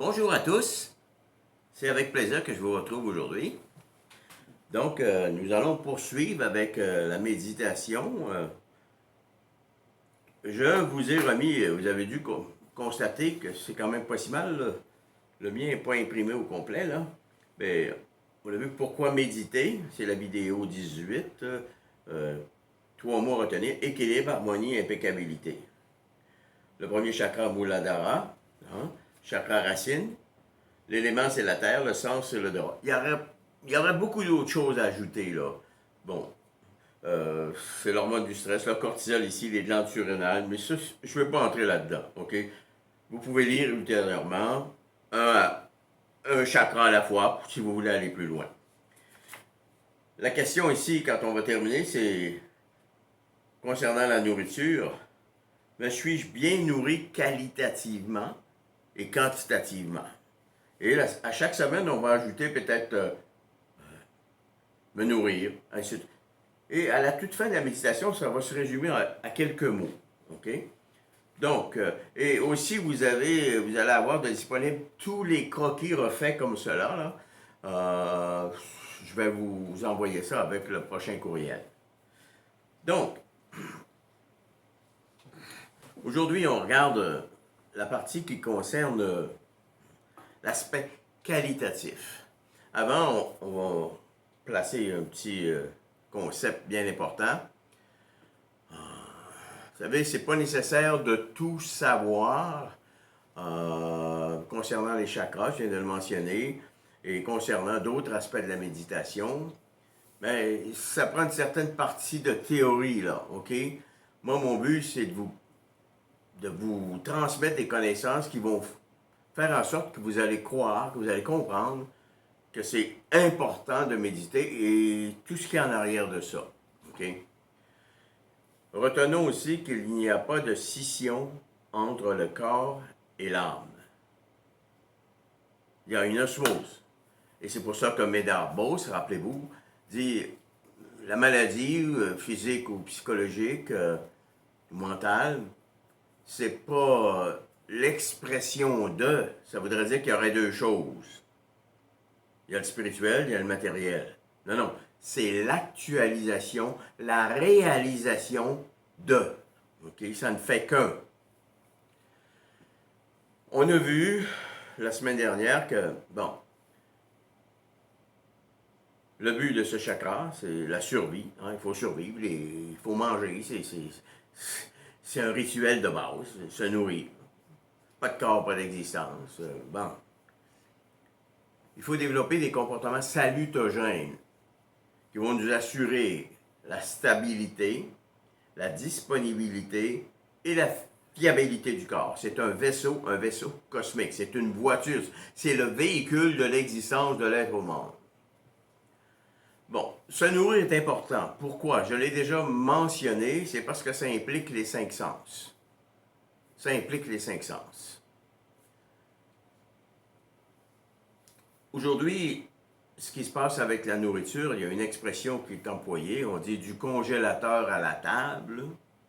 Bonjour à tous, c'est avec plaisir que je vous retrouve aujourd'hui. Donc, nous allons poursuivre avec la méditation. Je vous ai remis, vous avez dû constater que c'est quand même pas si mal, là. Le mien n'est pas imprimé au complet, là. Mais vous avez vu pourquoi méditer, c'est la vidéo 18. 3 mots à retenir, équilibre, harmonie, impeccabilité. Le premier chakra, Muladhara, hein, chakra racine. L'élément, c'est la terre, le sens, c'est le droit. Il y aurait beaucoup d'autres choses à ajouter, là. Bon, c'est l'hormone du stress, le cortisol ici, les glandes surrénales, mais ça, je ne vais pas entrer là-dedans, OK? Vous pouvez lire ultérieurement un chakra à la fois, si vous voulez aller plus loin. La question ici, quand on va terminer, c'est concernant la nourriture. Me suis-je bien nourri qualitativement et quantitativement? Et là, à chaque semaine, on va ajouter peut-être me nourrir, ainsi de suite. Et à la toute fin de la méditation, ça va se résumer à quelques mots. OK? Donc, et aussi, vous allez avoir de disponible tous les croquis refaits comme cela. Là. Je vais vous envoyer ça avec le prochain courriel. Donc, aujourd'hui, on regarde la partie qui concerne l'aspect qualitatif. Avant, on va placer un petit concept bien important. Vous savez, c'est pas nécessaire de tout savoir concernant les chakras, je viens de le mentionner, et concernant d'autres aspects de la méditation. Mais ça prend une certaine partie de théorie, là, OK? Moi, mon but, c'est de vous transmettre des connaissances qui vont faire en sorte que vous allez croire, que vous allez comprendre que c'est important de méditer et tout ce qui est en arrière de ça. OK? Retenons aussi qu'il n'y a pas de scission entre le corps et l'âme. Il y a une osmose. Et c'est pour ça que Médard Beauce, rappelez-vous, dit la maladie physique ou psychologique, mentale, c'est pas l'expression de, ça voudrait dire qu'il y aurait deux choses. Il y a le spirituel, il y a le matériel. Non, non, c'est l'actualisation, la réalisation de. OK? Ça ne fait qu'un. On a vu la semaine dernière que, bon, le but de ce chakra, c'est la survie. Hein, il faut survivre, il faut manger. C'est un rituel de base, se nourrir. Pas de corps, pas d'existence. Bon. Il faut développer des comportements salutogènes qui vont nous assurer la stabilité, la disponibilité et la fiabilité du corps. C'est un vaisseau cosmique. C'est une voiture. C'est le véhicule de l'existence de l'être au monde. Bon, se nourrir est important. Pourquoi? Je l'ai déjà mentionné, c'est parce que ça implique les 5 sens. Ça implique les 5 sens. Aujourd'hui, ce qui se passe avec la nourriture, il y a une expression qui est employée, on dit du congélateur à la table.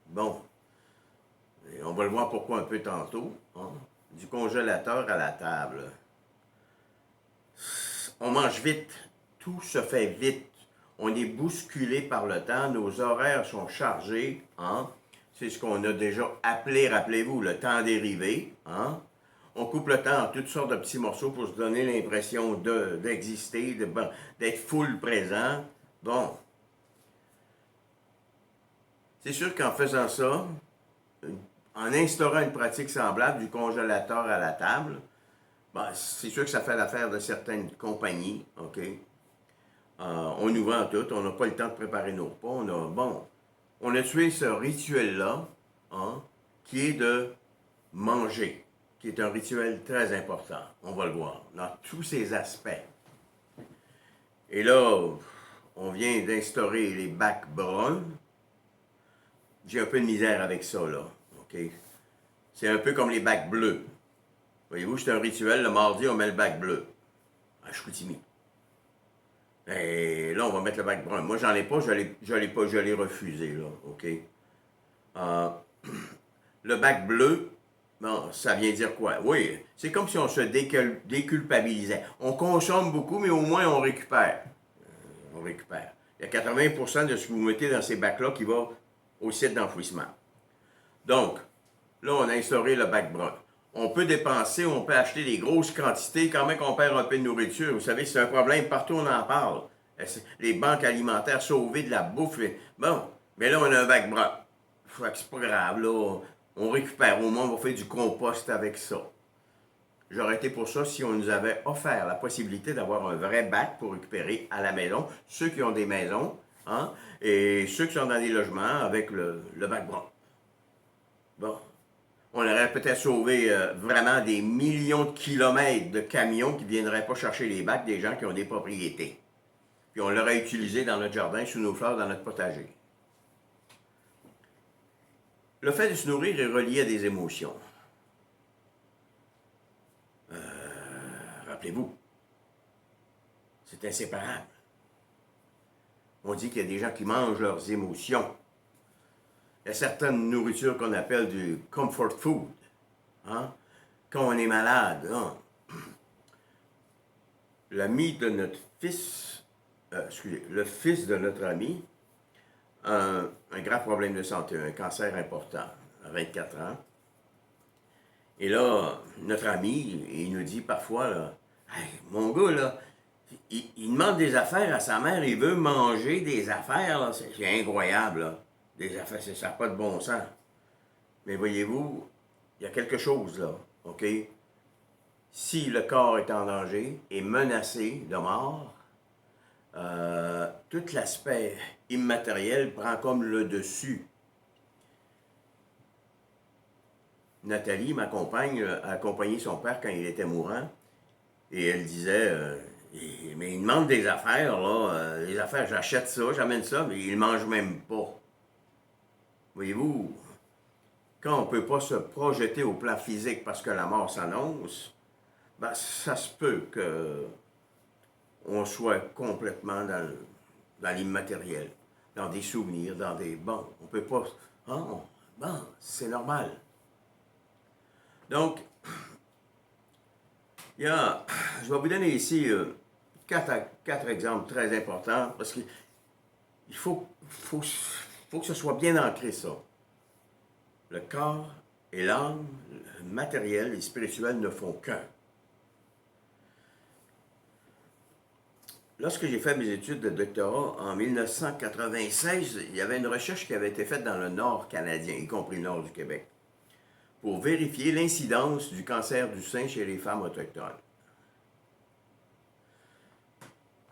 Bon, et on va le voir pourquoi un peu tantôt. Hein? Du congélateur à la table. On mange vite, tout se fait vite. On est bousculé par le temps, nos horaires sont chargés. Hein? C'est ce qu'on a déjà appelé, rappelez-vous, le temps dérivé. Hein? On coupe le temps en toutes sortes de petits morceaux pour se donner l'impression d'exister, d'être full présent. Bon. C'est sûr qu'en faisant ça, en instaurant une pratique semblable du congélateur à la table, ben, c'est sûr que ça fait l'affaire de certaines compagnies, OK? On nous vend tout, on n'a pas le temps de préparer nos repas. On a tué ce rituel-là, hein, qui est de manger, qui est un rituel très important. On va le voir, dans tous ses aspects. Et là, on vient d'instaurer les bacs bruns. J'ai un peu de misère avec ça, là. OK? C'est un peu comme les bacs bleus. Voyez-vous, c'est un rituel. Le mardi, on met le bac bleu. À Chicoutimi. Et là, on va mettre le bac brun. Moi, j'en ai pas, je l'ai refusé, là. OK? Le bac bleu, Bon, ça vient dire quoi? Oui, c'est comme si on se déculpabilisait. On consomme beaucoup, mais au moins on récupère. On récupère. Il y a 80% de ce que vous mettez dans ces bacs-là qui va au site d'enfouissement. Donc, là, on a instauré le bac brun. On peut dépenser, on peut acheter des grosses quantités quand même qu'on perd un peu de nourriture. Vous savez, c'est un problème, partout on en parle. Les banques alimentaires sauvées de la bouffe. Bon, mais là, on a un bac brun. C'est pas grave, là. On récupère. Au moins, on va faire du compost avec ça. J'aurais été pour ça si on nous avait offert la possibilité d'avoir un vrai bac pour récupérer à la maison, ceux qui ont des maisons, hein, et ceux qui sont dans des logements avec le bac brun. Bon, on aurait peut-être sauvé vraiment des millions de kilomètres de camions qui ne viendraient pas chercher les bacs des gens qui ont des propriétés. Puis on l'aurait utilisé dans notre jardin, sous nos fleurs, dans notre potager. Le fait de se nourrir est relié à des émotions. Rappelez-vous, c'est inséparable. On dit qu'il y a des gens qui mangent leurs émotions. Il y a certaines nourritures qu'on appelle du comfort food. Hein? Quand on est malade, hein? L'ami de notre fils, excusez, le fils de notre ami, a un grave problème de santé, un cancer important, à 24 ans. Et là, notre ami, il nous dit parfois, là, hey, mon gars, là, il demande des affaires à sa mère, il veut manger des affaires, là, c'est incroyable, là. Des affaires, ça n'a pas de bon sens. Mais voyez-vous, il y a quelque chose là, OK? Si le corps est en danger, est menacé de mort, tout l'aspect immatériel prend comme le dessus. Nathalie, ma compagne, a accompagné son père quand il était mourant, et elle disait, mais il demande des affaires, là, les affaires, j'achète ça, j'amène ça, mais il ne mange même pas. Voyez-vous, quand on ne peut pas se projeter au plan physique parce que la mort s'annonce, ben, ça se peut qu'on soit complètement dans l'immatériel, dans des souvenirs, dans des... Bon, on ne peut pas... Oh, bon, c'est normal. Donc, je vais vous donner ici quatre exemples très importants parce qu'il faut que ce soit bien ancré, ça. Le corps et l'âme, le matériel et le spirituel ne font qu'un. Lorsque j'ai fait mes études de doctorat en 1996, il y avait une recherche qui avait été faite dans le nord canadien, y compris le nord du Québec, pour vérifier l'incidence du cancer du sein chez les femmes autochtones.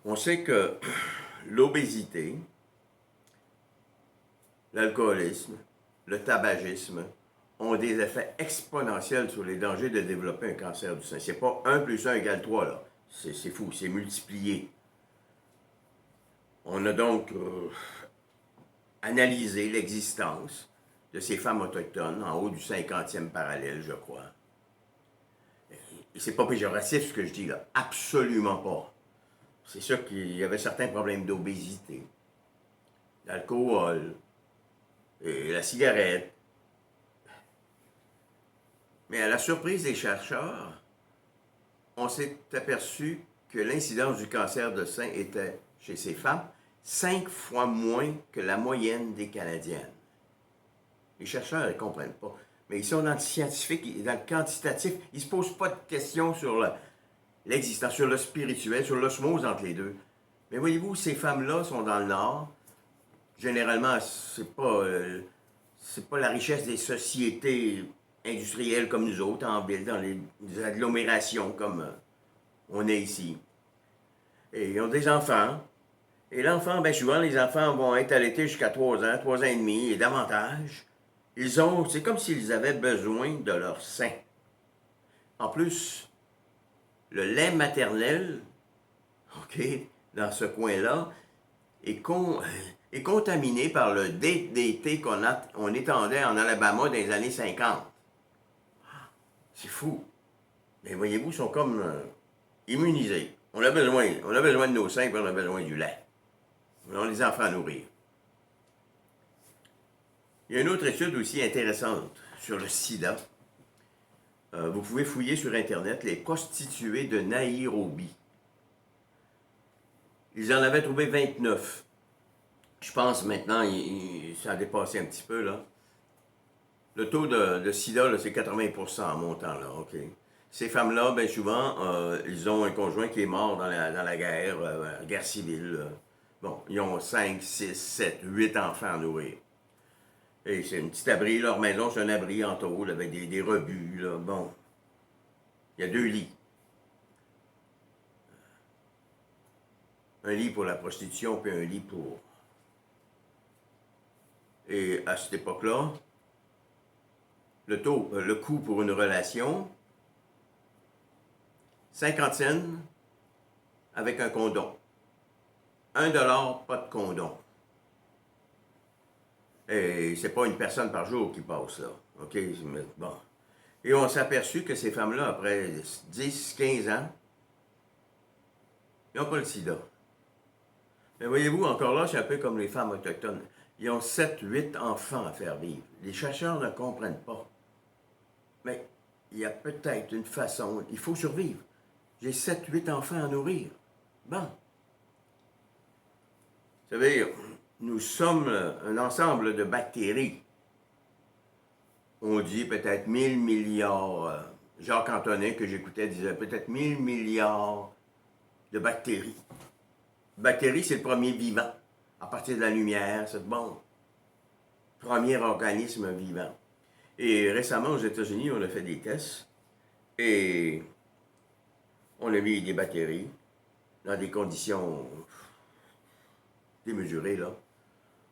On sait que l'obésité, l'alcoolisme, le tabagisme ont des effets exponentiels sur les dangers de développer un cancer du sein. C'est pas 1 plus 1 égale 3, là. C'est fou, c'est multiplié. On a donc analysé l'existence de ces femmes autochtones en haut du 50e parallèle, je crois. Et c'est pas péjoratif ce que je dis là, absolument pas. C'est sûr qu'il y avait certains problèmes d'obésité, d'alcool, et la cigarette. Mais à la surprise des chercheurs, on s'est aperçu que l'incidence du cancer de sein était, chez ces femmes, 5 fois moins que la moyenne des Canadiennes. Les chercheurs ne comprennent pas. Mais ils sont dans le scientifique, dans le quantitatif. Ils ne se posent pas de questions sur l'existence, sur le spirituel, sur l'osmose entre les deux. Mais voyez-vous, ces femmes-là sont dans le Nord. Généralement, c'est pas la richesse des sociétés industrielles comme nous autres, en ville, dans les agglomérations comme on est ici. Et ils ont des enfants. Et l'enfant, bien souvent, les enfants vont être allaités jusqu'à 3 ans, 3 ans et demi et davantage. C'est comme s'ils avaient besoin de leur sein. En plus, le lait maternel, OK, dans ce coin-là, est contaminé par le DDT qu'on étendait en Alabama dans les années 50. C'est fou. Mais voyez-vous, ils sont comme immunisés. On a besoin de nos seins, puis on a besoin du lait. On les enfants à nourrir. Il y a une autre étude aussi intéressante sur le sida Vous pouvez fouiller sur Internet les prostituées de Nairobi. Ils en avaient trouvé 29. Je pense maintenant, ça a dépassé un petit peu, là. Le taux de sida, c'est 80% en montant, là, OK? Ces femmes-là, bien souvent, ils ont un conjoint qui est mort dans la guerre, guerre civile. Bon, ils ont 5, 6, 7, 8 enfants à nourrir. Et c'est un petit abri, leur maison, c'est un abri en tôle avec des rebuts, là. Bon, il y a 2 lits. Un lit pour la prostitution, puis un lit pour... Et à cette époque-là, le coût pour une relation, 50 cents avec un condom. 1$, pas de condom. Et c'est pas une personne par jour qui passe là. OK? Bon. Et on s'est aperçu que ces femmes-là, après 10, 15 ans, ils n'ont pas le sida. Mais voyez-vous, encore là, c'est un peu comme les femmes autochtones. Ils ont 7, 8 enfants à faire vivre. Les chercheurs ne comprennent pas. Mais il y a peut-être une façon, il faut survivre. J'ai 7, 8 enfants à nourrir. Bon. Vous savez, nous sommes un ensemble de bactéries. On dit peut-être 1000 milliards. Jacques Antonin, que j'écoutais, disait peut-être 1000 milliards de bactéries. Bactéries, c'est le premier vivant. À partir de la lumière, c'est bon. Premier organisme vivant. Et récemment, aux États-Unis, on a fait des tests et on a mis des bactéries dans des conditions démesurées, là,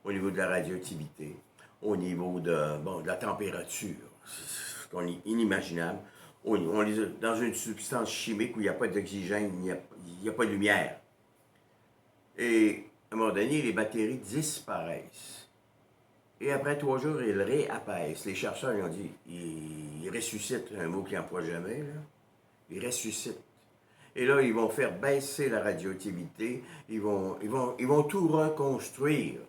au niveau de la radioactivité, au niveau de la température, c'est inimaginable. On les a dans une substance chimique où il n'y a pas d'oxygène, il n'y a pas de lumière. Et à un moment donné, les bactéries disparaissent. Et après 3 jours, ils réapparaissent. Les chercheurs ils ont dit, ils ressuscitent, un mot qu'ils n'emploient jamais, là. Ils ressuscitent. Et là, ils vont faire baisser la radioactivité, ils vont tout reconstruire.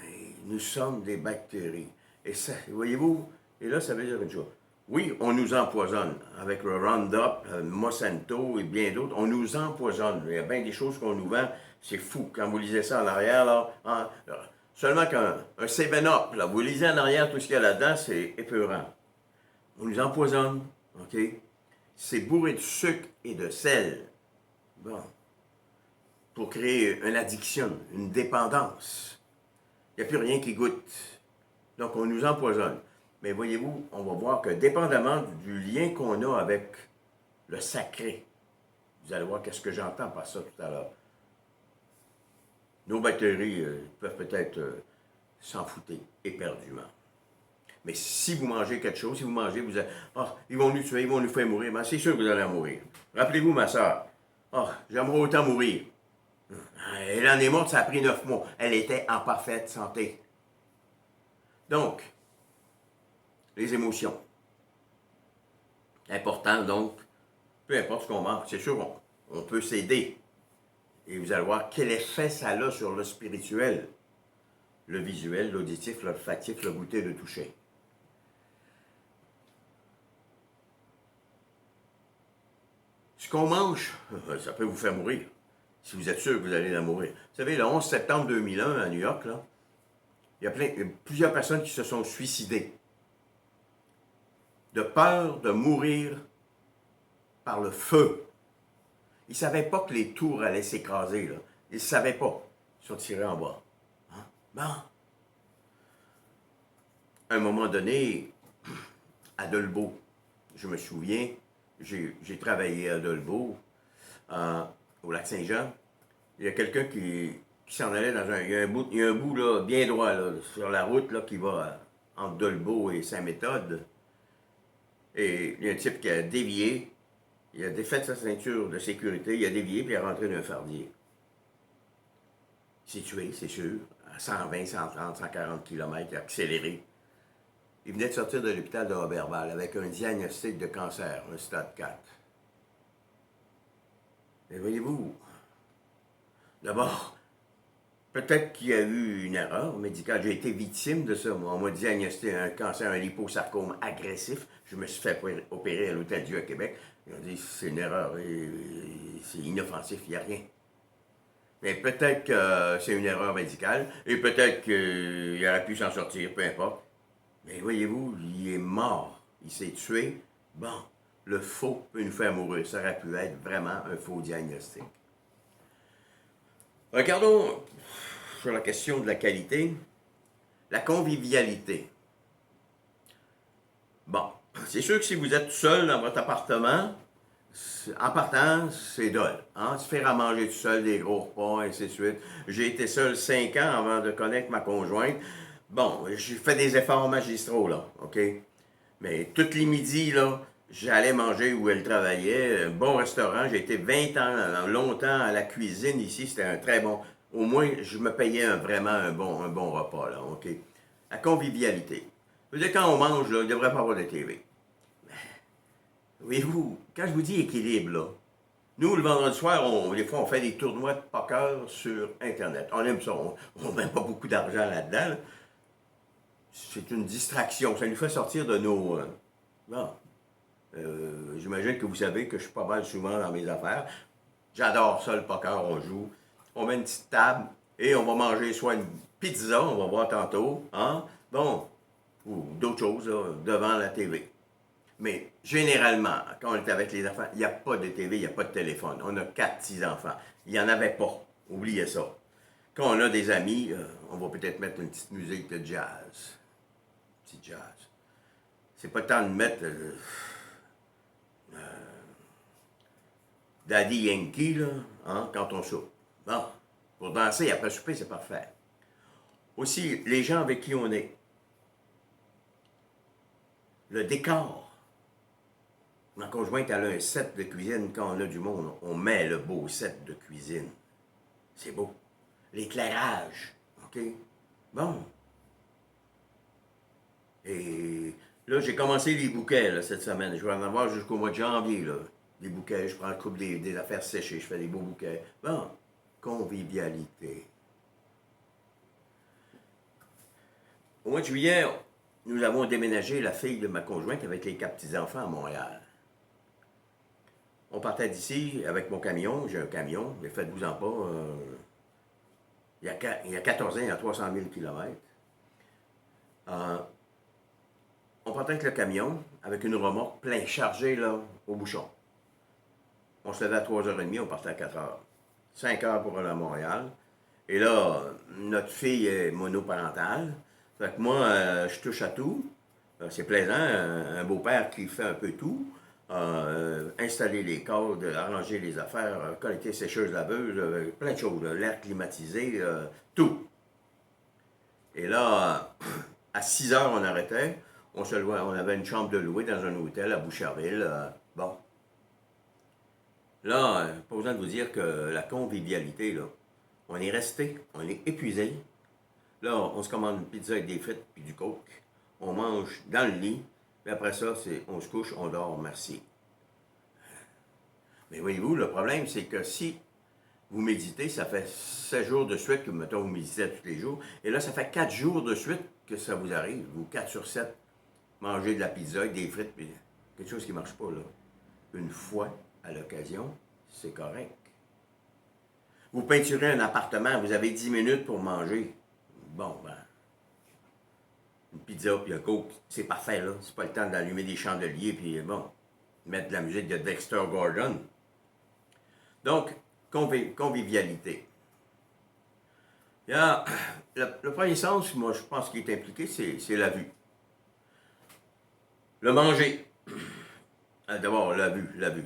Et nous sommes des bactéries. Et ça, voyez-vous, et là, ça veut dire une chose. Oui, on nous empoisonne avec le Roundup, Monsanto et bien d'autres. On nous empoisonne. Il y a bien des choses qu'on nous vend. C'est fou. Quand vous lisez ça en arrière, là, seulement qu'un 7-Up, là, vous lisez en arrière tout ce qu'il y a là-dedans, c'est épeurant. On nous empoisonne, OK? C'est bourré de sucre et de sel. Bon. Pour créer une addiction, une dépendance. Il n'y a plus rien qui goûte. Donc, on nous empoisonne. Mais voyez-vous, on va voir que dépendamment du lien qu'on a avec le sacré, vous allez voir qu'est-ce que j'entends par ça tout à l'heure. Nos bactéries peuvent peut-être s'en foutre éperdument. Mais si vous mangez quelque chose, si vous mangez, vous allez, ils vont nous tuer, ils vont nous faire mourir. Ben, c'est sûr que vous allez mourir. Rappelez-vous, ma soeur, j'aimerais autant mourir. Elle en est morte, ça a pris 9 mois. Elle était en parfaite santé. Donc, les émotions. Important, donc, peu importe ce qu'on mange, c'est sûr, on peut s'aider. Et vous allez voir quel effet ça a sur le spirituel, le visuel, l'auditif, l'olfactif, le goûter, le toucher. Ce qu'on mange, ça peut vous faire mourir. Si vous êtes sûr que vous allez en mourir. Vous savez, le 11 septembre 2001 à New York, là, il y a plusieurs personnes qui se sont suicidées. De peur de mourir par le feu. Ils ne savaient pas que les tours allaient s'écraser, là. Ils ne savaient pas. Ils sont tirés en bas. Hein? Bon. À un moment donné, à Dolbeau, je me souviens, j'ai travaillé à Dolbeau, au Lac-Saint-Jean. Il y a quelqu'un qui s'en allait dans un... Il y a un bout là, bien droit là, sur la route là, qui va entre Dolbeau et Saint-Méthode. Et il y a un type qui a dévié. Il a défait sa ceinture de sécurité, il a dévié puis il est rentré dans un fardier. Il s'est tué, c'est sûr, à 120, 130, 140 km, il a accéléré. Il venait de sortir de l'hôpital de Roberval avec un diagnostic de cancer, un stade 4. Mais voyez-vous, d'abord, Peut-être qu'il y a eu une erreur médicale. J'ai été victime de ça. Moi, on m'a diagnostiqué un cancer, un liposarcome agressif. Je me suis fait opérer à l'Hôtel-Dieu à Québec. Ils ont dit c'est une erreur, c'est inoffensif, il n'y a rien. Mais peut-être que c'est une erreur médicale et peut-être qu'il aurait pu s'en sortir, peu importe. Mais voyez-vous, il est mort. Il s'est tué. Bon, le faux peut nous faire mourir. Ça aurait pu être vraiment un faux diagnostic. Regardons sur la question de la qualité, la convivialité. Bon, c'est sûr que si vous êtes tout seul dans votre appartement, en partant, c'est dole. Hein? Se faire à manger tout seul, des gros repas, et ainsi de suite. J'ai été seul 5 ans avant de connaître ma conjointe. Bon, j'ai fait des efforts magistraux, là, OK? Mais tous les midis, là, j'allais manger où elle travaillait. Un bon restaurant. J'ai été 20 ans, longtemps à la cuisine ici. C'était un très bon. Au moins, je me payais vraiment un bon repas, là, OK? La convivialité. Je veux dire, quand on mange, là, il ne devrait pas avoir de TV. Voyez-vous, quand je vous dis équilibre, là, nous, le vendredi soir, des fois, on fait des tournois de poker sur Internet. On aime ça. On ne met pas beaucoup d'argent là-dedans. Là. C'est une distraction. Ça nous fait sortir de nos... bon. J'imagine que vous savez que je suis pas mal souvent dans mes affaires. J'adore ça, le poker. On joue. On met une petite table et on va manger soit une pizza, on va voir tantôt, hein? Bon, ou d'autres choses là, devant la TV. Mais généralement, quand on est avec les enfants, il n'y a pas de TV, il n'y a pas de téléphone. On a 4 petits-enfants. Il n'y en avait pas. Oubliez ça. Quand on a des amis, on va peut-être mettre une petite musique de jazz. Petit jazz. C'est pas le temps de mettre Daddy Yankee, là, hein, quand on soupe. Bon, pour danser après souper, c'est parfait. Aussi, les gens avec qui on est. Le décor. Ma conjointe, elle a un set de cuisine. Quand on a du monde, on met le beau set de cuisine. C'est beau. L'éclairage. OK? Bon. Et là, j'ai commencé les bouquets là, cette semaine. Je vais en avoir jusqu'au mois de janvier. Là. Des bouquets. Je prends le couple des affaires séchées. Je fais des beaux bouquets. Bon. Convivialité. Au mois de juillet, nous avons déménagé la fille de ma conjointe avec les 4 petits-enfants à Montréal. On partait d'ici avec mon camion. J'ai un camion, mais faites-vous en pas. Il y a 14 ans, il y a 300 000 km. On partait avec le camion, avec une remorque plein chargée là, au bouchon. On se levait à 3h30, on partait à 4h. 5 heures pour aller à Montréal. Et là, notre fille est monoparentale. Fait que moi, je touche à tout. C'est plaisant, un beau-père qui fait un peu tout. Installer les cordes, arranger les affaires, collecter sécheuse laveuse, plein de choses, l'air climatisé, tout. Et là, à 6 heures, on arrêtait. On avait une chambre de louer dans un hôtel à Boucherville. Bon. Là, pas besoin de vous dire que la convivialité, là, on est resté, on est épuisé. Là, on se commande une pizza avec des frites puis du coke. On mange dans le lit. Puis après ça, on se couche, on dort, merci. Mais voyez-vous, le problème, c'est que si vous méditez, ça fait 7 jours de suite que, mettons, vous méditez tous les jours. Et là, ça fait 4 jours de suite que ça vous arrive. Vous, 4 sur 7, mangez de la pizza avec des frites, puis quelque chose qui ne marche pas, là. Une fois à l'occasion, c'est correct. Vous peinturez un appartement, vous avez 10 minutes pour manger. Bon, ben, une pizza puis un coke, c'est parfait, là. C'est pas le temps d'allumer des chandeliers, puis bon, mettre de la musique de Dexter Gordon. Donc, convivialité. Il y a, le premier sens, moi, je pense qui est impliqué, c'est la vue. Le manger. D'abord, la vue.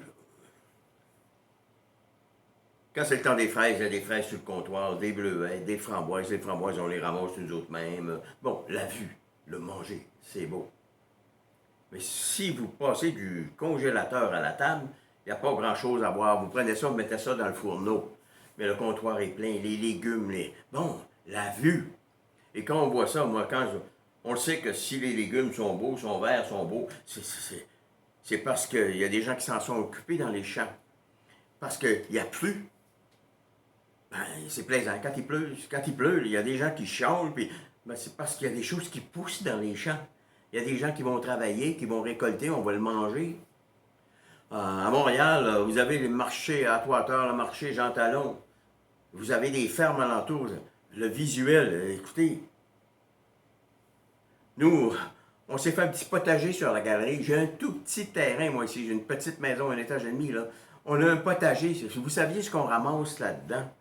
Quand c'est le temps des fraises, il y a des fraises sur le comptoir, des bleuets, des framboises. Les framboises, on les ramasse nous autres mêmes. Bon, la vue, le manger, c'est beau. Mais si vous passez du congélateur à la table, il n'y a pas grand-chose à voir. Vous prenez ça, vous mettez ça dans le fourneau. Mais le comptoir est plein, les légumes, bon, la vue. Et quand on voit ça, moi, on le sait que si les légumes sont beaux, sont verts, sont beaux, c'est parce qu'il y a des gens qui s'en sont occupés dans les champs. Parce qu'il y a plu. Ben, c'est plaisant. Quand il pleut, il y a des gens qui chialent, puis ben, c'est parce qu'il y a des choses qui poussent dans les champs. Il y a des gens qui vont travailler, qui vont récolter, on va le manger. À Montréal, vous avez les marchés à Atwater, le marché Jean Talon. Vous avez des fermes alentours. Le visuel, écoutez, nous, on s'est fait un petit potager sur la galerie. J'ai un tout petit terrain, moi, ici. J'ai une petite maison, un étage et demi, là. On a un potager. Vous saviez ce qu'on ramasse là-dedans?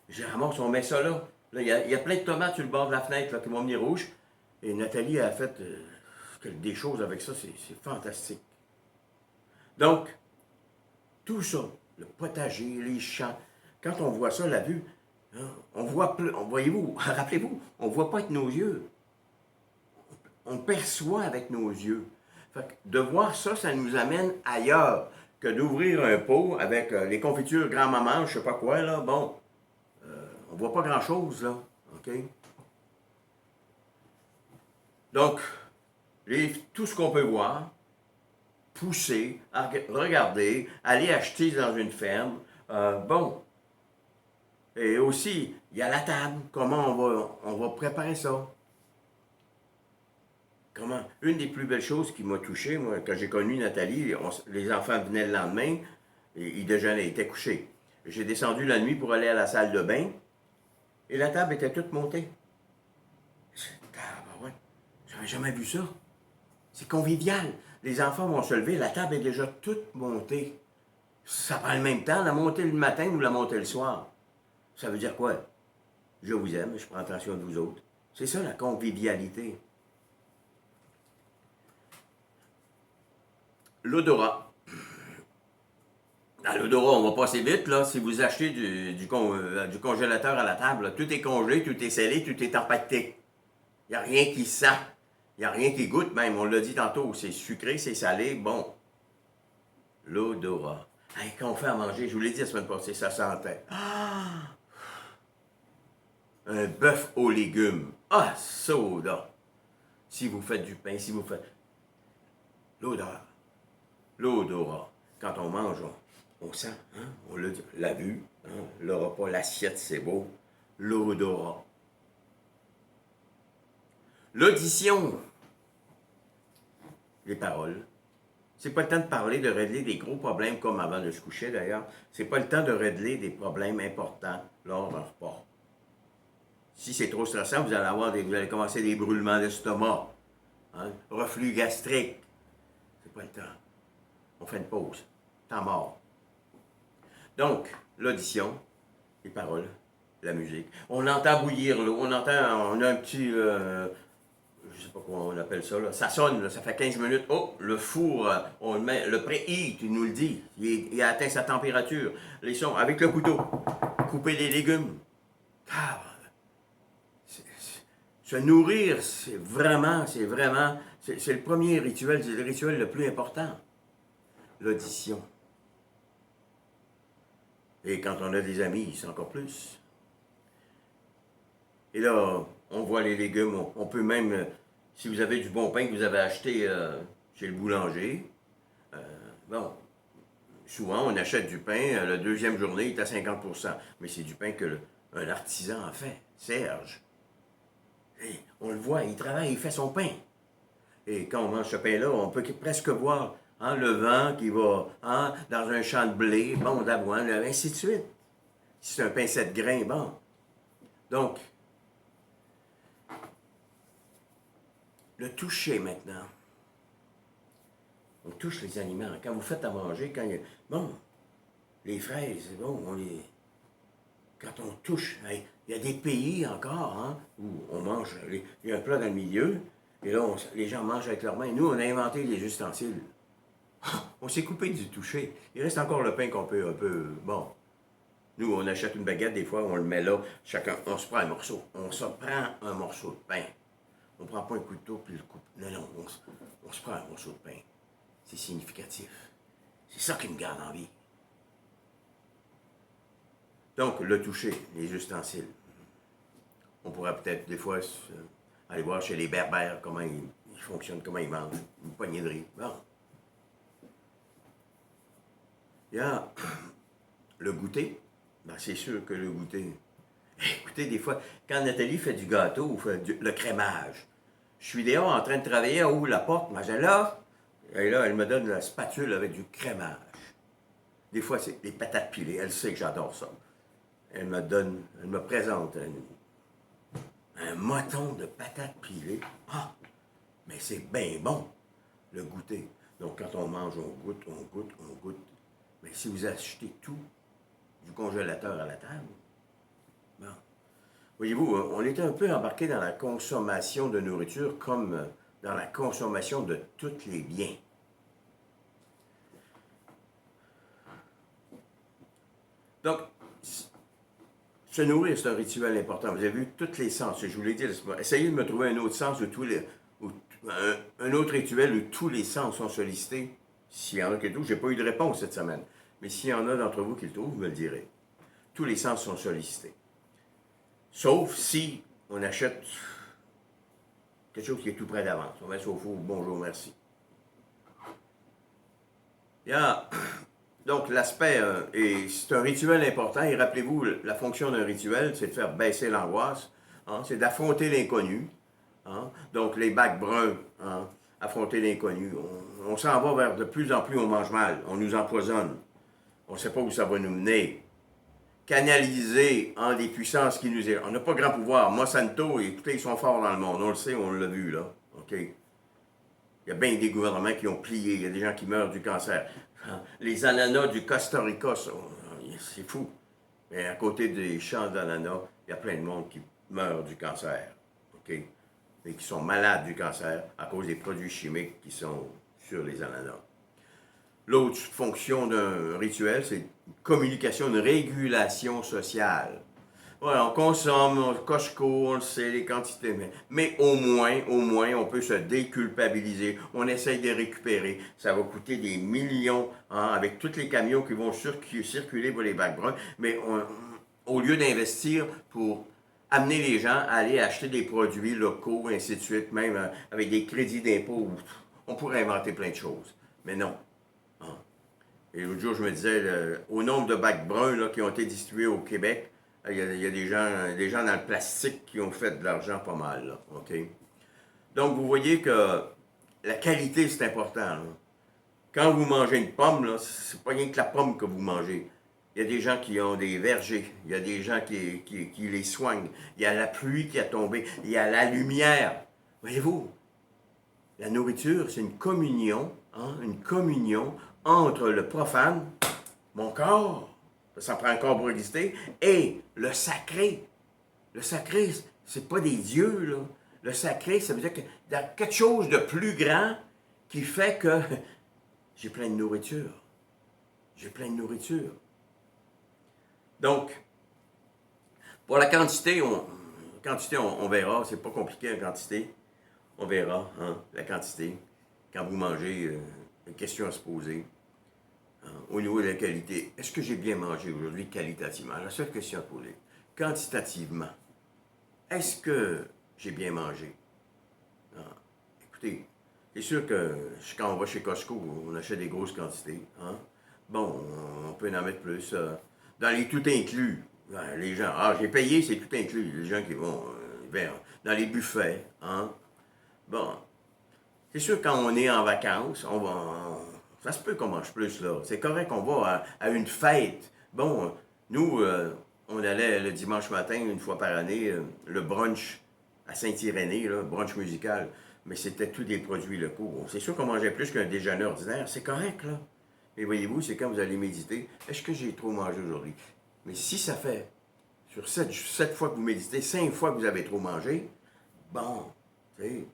Je ramasse, on met ça là. Là, il y a plein de tomates sur le bord de la fenêtre là, qui vont venir rouges. Et Nathalie a fait des choses avec ça. C'est fantastique. Donc, tout ça, le potager, les champs, quand on voit ça, la vue, hein, on voit, voyez-vous, rappelez-vous, on ne voit pas avec nos yeux. On perçoit avec nos yeux. Fait que de voir ça, ça nous amène ailleurs que d'ouvrir un pot avec les confitures grand-maman, je sais pas quoi, là. Bon, on voit pas grand-chose, là. OK? Donc, tout ce qu'on peut voir, pousser, regarder, aller acheter dans une ferme, bon. Et aussi, il y a la table. Comment on va préparer ça? Comment? Une des plus belles choses qui m'a touché, moi, quand j'ai connu Nathalie, les enfants venaient le lendemain, et ils déjeunaient, ils étaient couchés. J'ai descendu la nuit pour aller à la salle de bain, et la table était toute montée. Ouais, j'avais jamais vu ça. C'est convivial. Les enfants vont se lever, la table est déjà toute montée. Ça prend le même temps, la monter le matin ou la monter le soir. Ça veut dire quoi? Je vous aime, je prends attention de vous autres. C'est ça la convivialité. L'odorat. Dans l'odorat, on va passer vite, là. Si vous achetez du congélateur à la table, là, tout est congelé, tout est scellé, tout est empaqueté. Il n'y a rien qui sent. Il n'y a rien qui goûte même. On l'a dit tantôt, c'est sucré, c'est salé. Bon, l'odorat. Hey, quand on fait à manger, je vous l'ai dit la semaine passée, ça sentait. Ah! Un bœuf aux légumes. Ah, soda! Si vous faites du pain, si vous faites... L'odeur. L'odorat. Quand on mange, on sent, hein? On l'a vu, hein? Le repas, l'assiette, c'est beau. L'odorat. L'audition. Les paroles. C'est pas le temps de parler, de régler des gros problèmes comme avant de se coucher d'ailleurs. C'est pas le temps de régler des problèmes importants lors d'un repas. Si c'est trop stressant, vous allez commencer des brûlements d'estomac, hein? Reflux gastrique. C'est pas le temps. On fait une pause. Temps mort. Donc, l'audition, les paroles, la musique. On entend bouillir l'eau, on a un petit, je sais pas comment on appelle ça, là. Ça sonne, là, ça fait 15 minutes. Oh, le four, on le met, le pré-heat, il nous le dit. Il a atteint sa température. Les sons, avec le couteau, couper les légumes. Ah, se nourrir, c'est le premier rituel, c'est le rituel le plus important. L'audition. Et quand on a des amis, c'est encore plus. Et là, on voit les légumes, on peut même, si vous avez du bon pain que vous avez acheté chez le boulanger, euh, bon, souvent on achète du pain, la deuxième journée il est à 50%, mais c'est du pain que un artisan a fait, Serge. Et on le voit, il travaille, il fait son pain. Et quand on mange ce pain-là, on peut presque voir hein, le vent qui va hein, dans un champ de blé, bon, d'avoine, ainsi de suite. Si c'est un pain 7 grains, bon. Donc, le toucher maintenant. On touche les aliments. Quand vous faites à manger, bon, les fraises, bon, quand on touche, il y a des pays encore hein, où on mange, il y a un plat dans le milieu, et là, les gens mangent avec leurs mains. Nous, on a inventé les ustensiles. On s'est coupé du toucher. Il reste encore le pain qu'on peut un peu, bon. Nous, on achète une baguette, des fois, on le met là, chacun, on se prend un morceau. On se prend un morceau de pain. On ne prend pas un couteau puis le coupe. Non, on se prend un morceau de pain. C'est significatif. C'est ça qui me garde en vie. Donc, le toucher, les ustensiles. On pourrait peut-être des fois aller voir chez les berbères comment ils fonctionnent, comment ils mangent. Une poignée de riz. Bon. Il y a le goûter. Ben, c'est sûr que le goûter. Écoutez, des fois, quand Nathalie fait du gâteau ou fait le crémage, je suis dehors en train de travailler, elle ouvre la porte, moi j'ai là, et là, elle me donne la spatule avec du crémage. Des fois, c'est des patates pilées, elle sait que j'adore ça. Elle me présente un moton de patates pilées. Ah, mais c'est bien bon, le goûter. Donc, quand on mange, on goûte, on goûte, on goûte. Mais si vous achetez tout du congélateur à la table, bon. Voyez-vous, on est un peu embarqué dans la consommation de nourriture comme dans la consommation de tous les biens. Donc, se nourrir, c'est un rituel important. Vous avez vu tous les sens. Je vous l'ai dit, essayez de me trouver un autre sens un autre rituel où tous les sens sont sollicités. S'il y en a qui le trouvent, je n'ai pas eu de réponse cette semaine. Mais s'il y en a d'entre vous qui le trouvent, vous me le direz. Tous les sens sont sollicités. Sauf si on achète quelque chose qui est tout près d'avance. On met ça au four, bonjour, merci. Donc, l'aspect, et c'est un rituel important, et rappelez-vous, la fonction d'un rituel, c'est de faire baisser l'angoisse, hein, c'est d'affronter l'inconnu. Hein, donc, les bacs bruns, hein, affronter l'inconnu. On s'en va vers de plus en plus, on mange mal, on nous empoisonne. On ne sait pas où ça va nous mener. Canaliser en des puissances qui nous... On n'a pas grand pouvoir. Monsanto, écoutez, ils sont forts dans le monde. On le sait, on l'a vu, là. OK? Il y a bien des gouvernements qui ont plié. Il y a des gens qui meurent du cancer. Les ananas du Costa Rica, c'est fou. Mais à côté des champs d'ananas, il y a plein de monde qui meurt du cancer. OK? Et qui sont malades du cancer à cause des produits chimiques qui sont sur les ananas. L'autre fonction d'un rituel, c'est une communication, une régulation sociale. Voilà, on consomme, on Costco, on le sait, les quantités, mais au moins, on peut se déculpabiliser. On essaye de récupérer. Ça va coûter des millions, hein, avec tous les camions qui vont circuler pour les bacs bruns, mais au lieu d'investir pour amener les gens à aller acheter des produits locaux, ainsi de suite, même avec des crédits d'impôt, on pourrait inventer plein de choses. Mais non. Et l'autre jour, je me disais, au nombre de bacs bruns là, qui ont été distribués au Québec, il y a des gens dans le plastique qui ont fait de l'argent pas mal. Là, okay? Donc, vous voyez que la qualité, c'est important. Là. Quand vous mangez une pomme, là, c'est pas rien que la pomme que vous mangez. Il y a des gens qui ont des vergers, il y a des gens qui les soignent, il y a la pluie qui a tombé, il y a la lumière. Voyez-vous, la nourriture, c'est une communion entre le profane, mon corps, ça prend un corps pour exister, et le sacré. Le sacré, c'est pas des dieux, là. Le sacré, ça veut dire qu'il y a quelque chose de plus grand qui fait que j'ai plein de nourriture. J'ai plein de nourriture. Donc, pour la quantité, on verra, c'est pas compliqué la quantité. On verra, hein, la quantité. Quand vous mangez, une question à se poser. Hein, au niveau de la qualité, est-ce que j'ai bien mangé aujourd'hui qualitativement? La seule question à poser. Quantitativement, est-ce que j'ai bien mangé? Ah, écoutez, c'est sûr que quand on va chez Costco, on achète des grosses quantités. Hein? Bon, on peut en mettre plus. Dans les tout inclus, les gens, j'ai payé, c'est tout inclus. Les gens qui vont dans les buffets. Hein? Bon, c'est sûr quand on est en vacances, ça se peut qu'on mange plus, là. C'est correct qu'on va à une fête. Bon, nous, on allait le dimanche matin, une fois par année, le brunch à Saint-Irénée, là, brunch musical. Mais c'était tous des produits locaux. Bon, c'est sûr qu'on mangeait plus qu'un déjeuner ordinaire. C'est correct, là. Mais voyez-vous, c'est quand vous allez méditer, est-ce que j'ai trop mangé aujourd'hui? Mais si ça fait, sur 7 fois que vous méditez, 5 fois que vous avez trop mangé, bon, tu sais,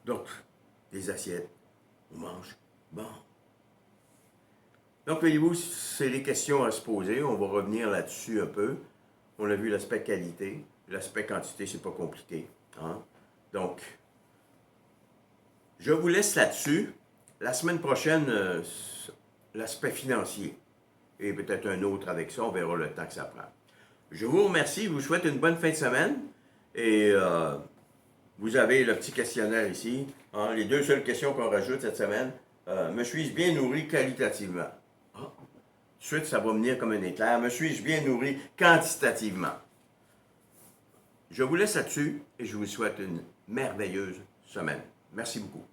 donc, des assiettes, on mange, bon. Donc, voyez-vous, c'est les questions à se poser. On va revenir là-dessus un peu. On a vu l'aspect qualité. L'aspect quantité, c'est pas compliqué. Hein? Donc, je vous laisse là-dessus. La semaine prochaine, l'aspect financier. Et peut-être un autre avec ça. On verra le temps que ça prend. Je vous remercie. Je vous souhaite une bonne fin de semaine. Et vous avez le petit questionnaire ici. Hein? Les 2 seules questions qu'on rajoute cette semaine. Me suis-je bien nourri qualitativement? Ah. de suite, ça va venir comme un éclair. Me suis-je bien nourri quantitativement? Je vous laisse là-dessus et je vous souhaite une merveilleuse semaine. Merci beaucoup.